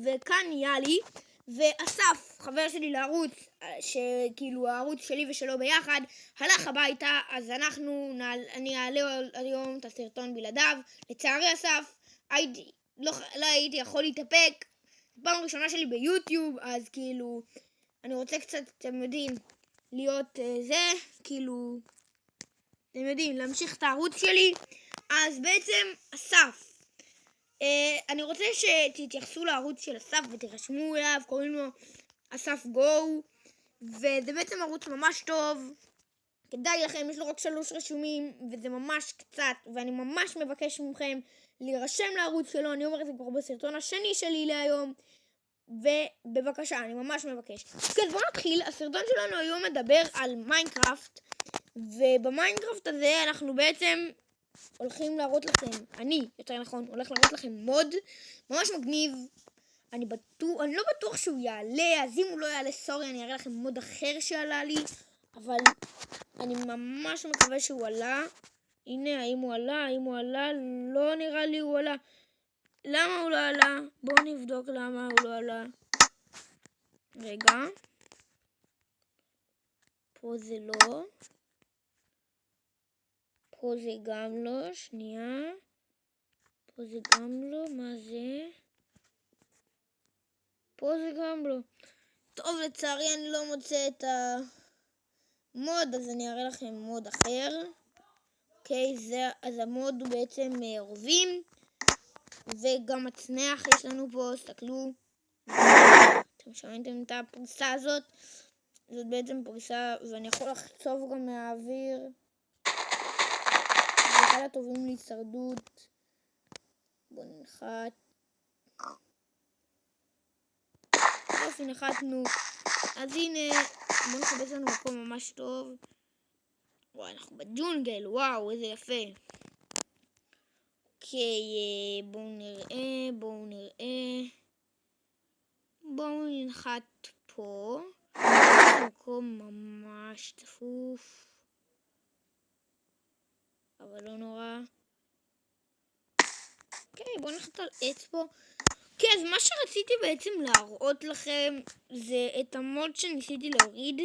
וכאן יאלי, ואסף, חבר שלי לערוץ, שכאילו הערוץ שלי ושלו ביחד, הלך הביתה, אז אני אעלה היום את הסרטון בלעדיו. לצערי אסף, לא הייתי יכול להתאפק, פעם ראשונה שלי ביוטיוב, אז כאילו, אני רוצה קצת, אתם יודעים, להיות כאילו, אתם יודעים, להמשיך את הערוץ שלי. אז בעצם אסף, אני רוצה שתתייחסו לערוץ של אסף ותרשמו אליו, קוראים לו אסף גו, וזה בעצם ערוץ ממש טוב, כדאי לכם, יש לו רק 3 רשומים, וזה ממש קצת, ואני ממש מבקש מכם להירשם לערוץ שלו. אני אומר את זה כבר בסרטון השני שלי להיום, ובבקשה, אני ממש מבקש. אז בואו נתחיל. הסרטון שלנו היום מדבר על מיינקראפט, ובמיינקראפט הזה אנחנו בעצם הולכים להראות לכם, יותר נכון, הולך להראות לכם מוד ממש מגניב. אני לא בטוח שהוא יעלה, אז אם הוא לא יעלה, סורי, אני אראה לכם מוד אחר שעלה לי, אבל אני ממש מקווה שהוא עלה. הנה, האם הוא עלה? לא נראה לי הוא עלה. למה הוא לא עלה? בואו נבדוק למה הוא לא עלה. רגע. פה זה לא. פה זה גם לא. שנייה. פה זה גם לא. מה זה? פה זה גם לא. טוב, לצערי אני לא מוצא את המוד, אז אני אראה לכם מוד אחר. אוקיי, אז המוד הוא בעצם רובים, וגם מצנח יש לנו פה, תסתכלו. אתם שמעתם את הפריסה הזאת? זאת בעצם פריסה, ואני יכול לחצוב גם מהאוויר. זה אחד הטובים להישרדות. בואו ננחת. יופי, נחתנו. אז הנה, בואו נחבץ לנו מקום ממש טוב. וואי, אנחנו בג'ונגל, וואו, איזה יפה. אוקיי, בואו נראה. בואו ננחת פה. מקום ממש צפוף. אבל לא נורא. אוקיי, בואו נחת על עץ פה. אוקיי, אז מה שרציתי בעצם להראות לכם זה את המוד שניסיתי להוריד.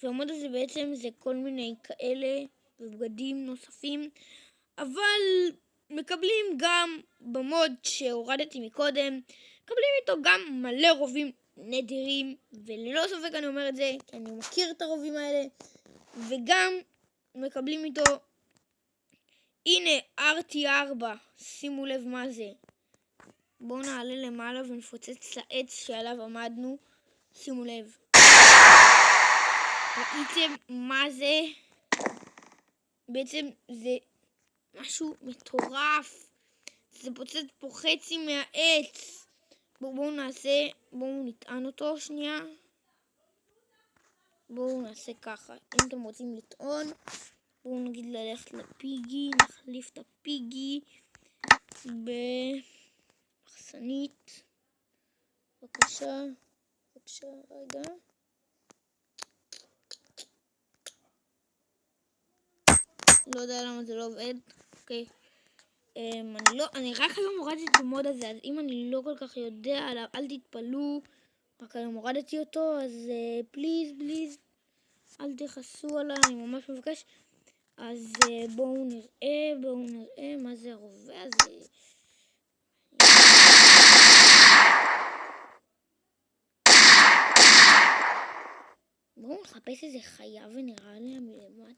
והמוד הזה בעצם זה כל מיני כאלה ובגדים נוספים. אבל מקבלים גם במוד שהורדתי מקודם, מקבלים איתו גם מלא רובים נדירים, וללא ספק אני אומר את זה כי אני מכיר את הרובים האלה, וגם מקבלים איתו, הנה RT4, שימו לב מה זה. בואו נעלה למעלה ונפוצץ לעץ שעליו עמדנו, שימו לב. ראיתם מה זה? בעצם זה משהו מטורף. זה פוצץ פה חצי מהעץ. בואו נטען אותו שנייה. בואו נעשה ככה. אם אתם רוצים לטעון, בואו נגיד ללכת לפיגי, נחליף את הפיגי במחסנית. בבקשה, רגע. לא יודע למה זה לא עובד. אוקיי. אני רק היום הורדתי את המוד הזה, אז אם אני לא כל כך יודע עליו, אל תתפלו. רק היום הורדתי אותו, אז פליז, אל תכעסו עליי, אני ממש מבקש. אז בואו נראה מה זה הרובה הזה. בואו נחפש איזה חיה ונראה לי מלמעלה.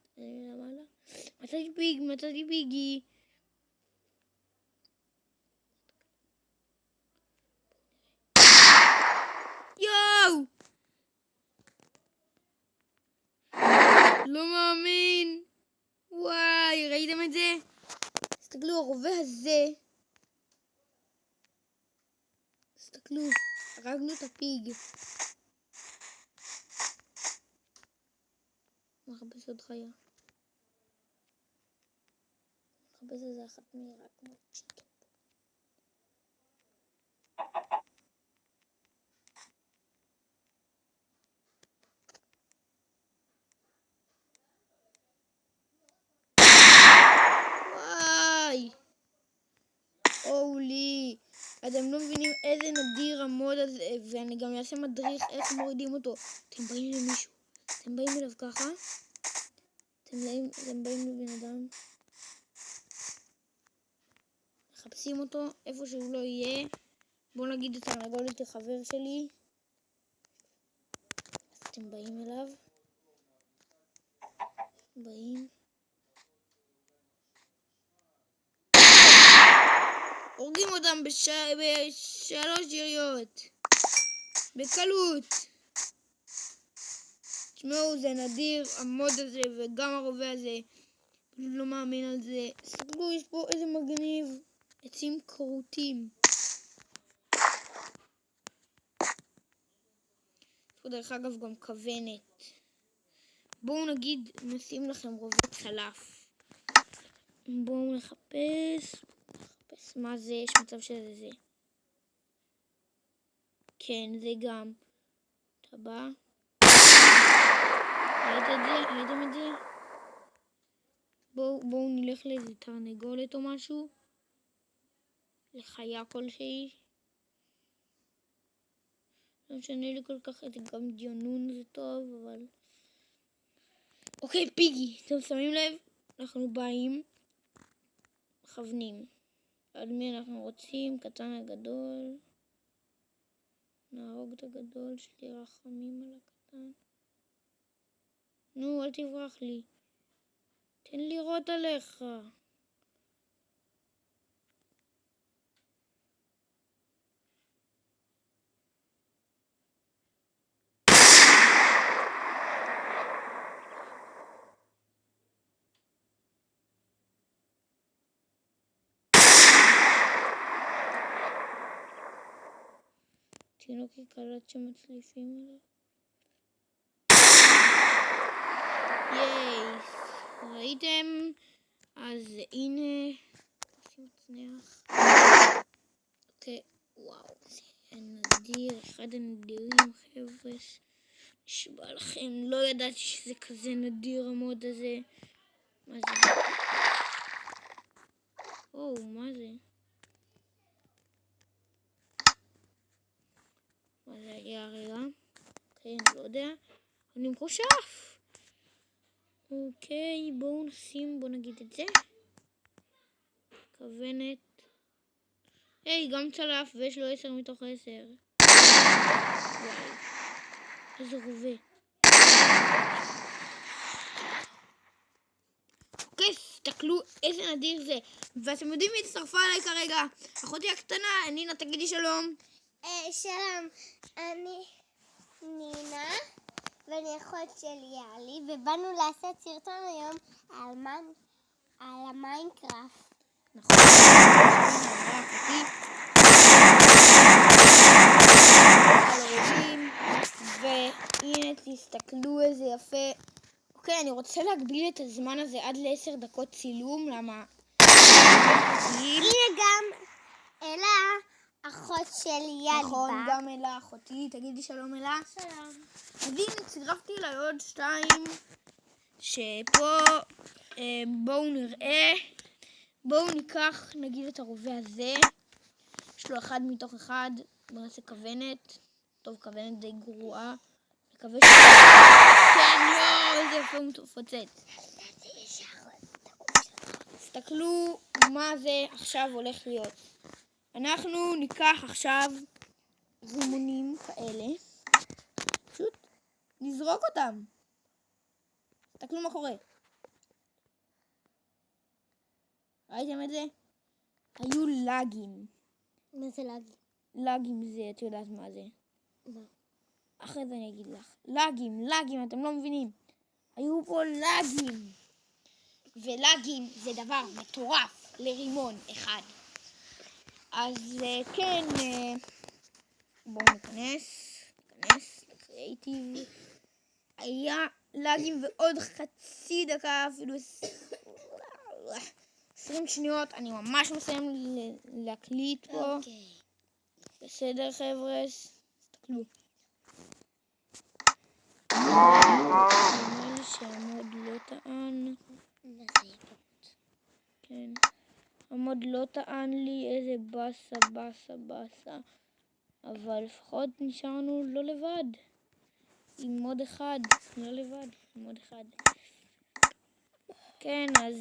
מצאתי פיגי. יואו! לא מאמין. וואי, ראיתם את זה? תסתכלו, הרובה הזה. תסתכלו, הרגנו את הפיג. מחפש עוד חיה. מחפש איזה אחת מהירה כמו צ'יקן. וואי! אולי! אז אתם לא מבינים איזה נדיר המוד הזה, ואני גם אעשה מדריך איך מורידים אותו. אתם באים למישהו, אתם באים אליו ככה, אתם באים לבן אדם, מחפשים אותו איפה שהוא לא יהיה. בואו נגיד את התרנגולת לחבר שלי, אז אתם באים אליו, באים, הורגים אותם בשלוש יריות, בקלות. תשמעו, זה נדיר המוד הזה, וגם הרובה הזה, פשוט לא מאמין על זה. תסתכלו, יש פה איזה מגניב, עצים כרותים. יש פה דרך אגב גם כוונת. בואו נגיד נשים לכם רובה צלף. בואו נחפש מה זה, יש מצב שזה זה. כן, זה גם. טבע. ראיתם את זה? בואו נלך לאיזה תרנגולת או משהו. לחיה כלשהי. לא משנה לי כל כך, גם דיונון זה טוב, אבל... אוקיי, פיגי, אתם שמים לב? אנחנו באים, מכוונים. עד מי אנחנו רוצים? קטן הגדול. נהרוג את הגדול, שלי רחמים על הקטן. נו, אל תברח לי. תן לירות עליך. תינוקי קלט שמצליפים עליו. ייי, ראיתם? אז הנה, נשים צנח. אוקיי, וואו, זה נדיר, אחד הנדירים חבר'ה. נשבע לכם, לא ידעתי שזה כזה נדיר המוד הזה. מה זה? מה זה? מה זה היה רגע? אוקיי, אני לא יודע. אני מחושף. אוקיי, בואו נגיד את זה. כוונת. היי, גם צלף, ויש לו 10 מתוך 10. וואי, איזה רובה. אוקיי, תסתכלו איזה נדיר זה. ואתם יודעים מי הצטרפה עליי כרגע? אחותי הקטנה, נינה, תגידי שלום. שלום, אני נינה, ואני אחות של יאלי, ובאנו לעשות סרטון היום על המיינקראפט. נכון, והנה תסתכלו איזה יפה. אוקיי, אני רוצה להגביל את הזמן הזה עד ל10 דקות צילום, למה? הנה גם אלה, אחות של יאלי. נכון, גם אלה אחותי, תגידי שלום אלה. שלום. אז הנה, צירפתי אליי עוד 2, שפה, בואו נראה. בואו ניקח, נגיד את הרובה הזה. יש לו 1 מתוך 1, בואו נעשה כוונת. טוב, כוונת די גרועה. מקווה ש... כן, איזה יפה הוא מפוצץ. תסתכלו מה זה עכשיו הולך להיות. אנחנו ניקח עכשיו רימונים כאלה. פשוט נזרוק אותם. תסתכלו מה קורה. ראיתם את זה? היו לגים. מה זה לגים? לגים זה, את יודעת מה זה? מה? אחרי זה אני אגיד לך. לגים, אתם לא מבינים. היו פה לגים. ולגים זה דבר מטורף לרימון אחד. אז כן, בואו ניכנס לקריאייטיב. היה לגים ועוד חצי דקה, אפילו 20 שניות. אני ממש מסיים להקליט פה. אוקיי. בסדר חבר'ה, תסתכלו. נראה לי שהמוד לא טען. כן. המוד לא טען לי, איזה באסה. אבל לפחות נשארנו לא לבד. עם מוד אחד. לא לבד, עם מוד אחד. כן, אז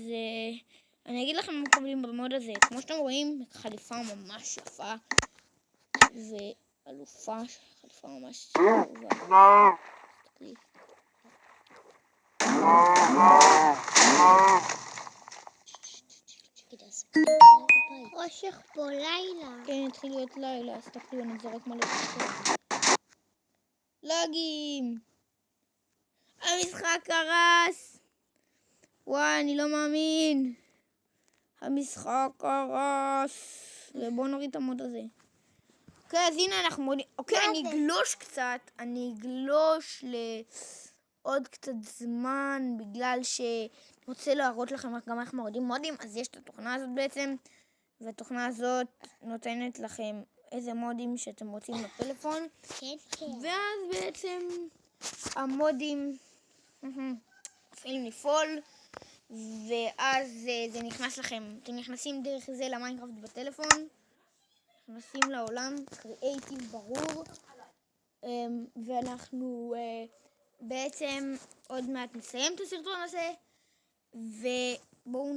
אני אגיד לכם מה מקבלים במוד הזה. כמו שאתם רואים, חליפה ממש יפה. ואלופה, חליפה ממש טובה. תסתכלי. חושך פה לילה. כן, התחיל להיות לילה, אז תסתכלו, אני זורק מלא תסתכלו. לגים! המשחק קרס! וואי, אני לא מאמין. המשחק קרס. ובואו נוריד את המוד הזה. אוקיי, אז הנה אנחנו מורידים. אוקיי, אני אגלוש קצת. אני אגלוש לעוד קצת זמן, בגלל שאני רוצה להראות לכם גם איך מורידים מודים. אז יש את התוכנה הזאת בעצם, והתוכנה הזאת נותנת לכם איזה מודים שאתם רוצים בפלאפון. כן. ואז בעצם המודים מתחילים לפעול, ואז זה נכנס לכם. אתם נכנסים דרך זה למיינקראפט בטלפון, נכנסים לעולם, קריאייטיב ברור, ואנחנו בעצם עוד מעט נסיים את הסרטון הזה, ובואו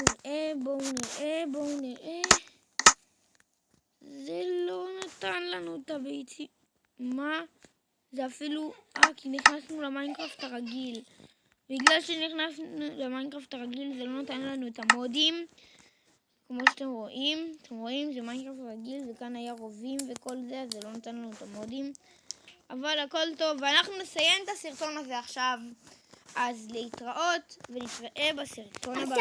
נראה. זה לא נתן לנו את הביצים. מה? זה אפילו... כי נכנסנו למיינקראפט הרגיל. בגלל שנכנסנו למיינקראפט הרגיל זה לא נתן לנו את המודים. כמו שאתם רואים, זה מיינקראפט הרגיל, וכאן היה רובים וכל זה, אז זה לא נתן לנו את המודים. אבל הכל טוב, ואנחנו נסיים את הסרטון הזה עכשיו. אז להתראות, ונתראה בסרטון הבא.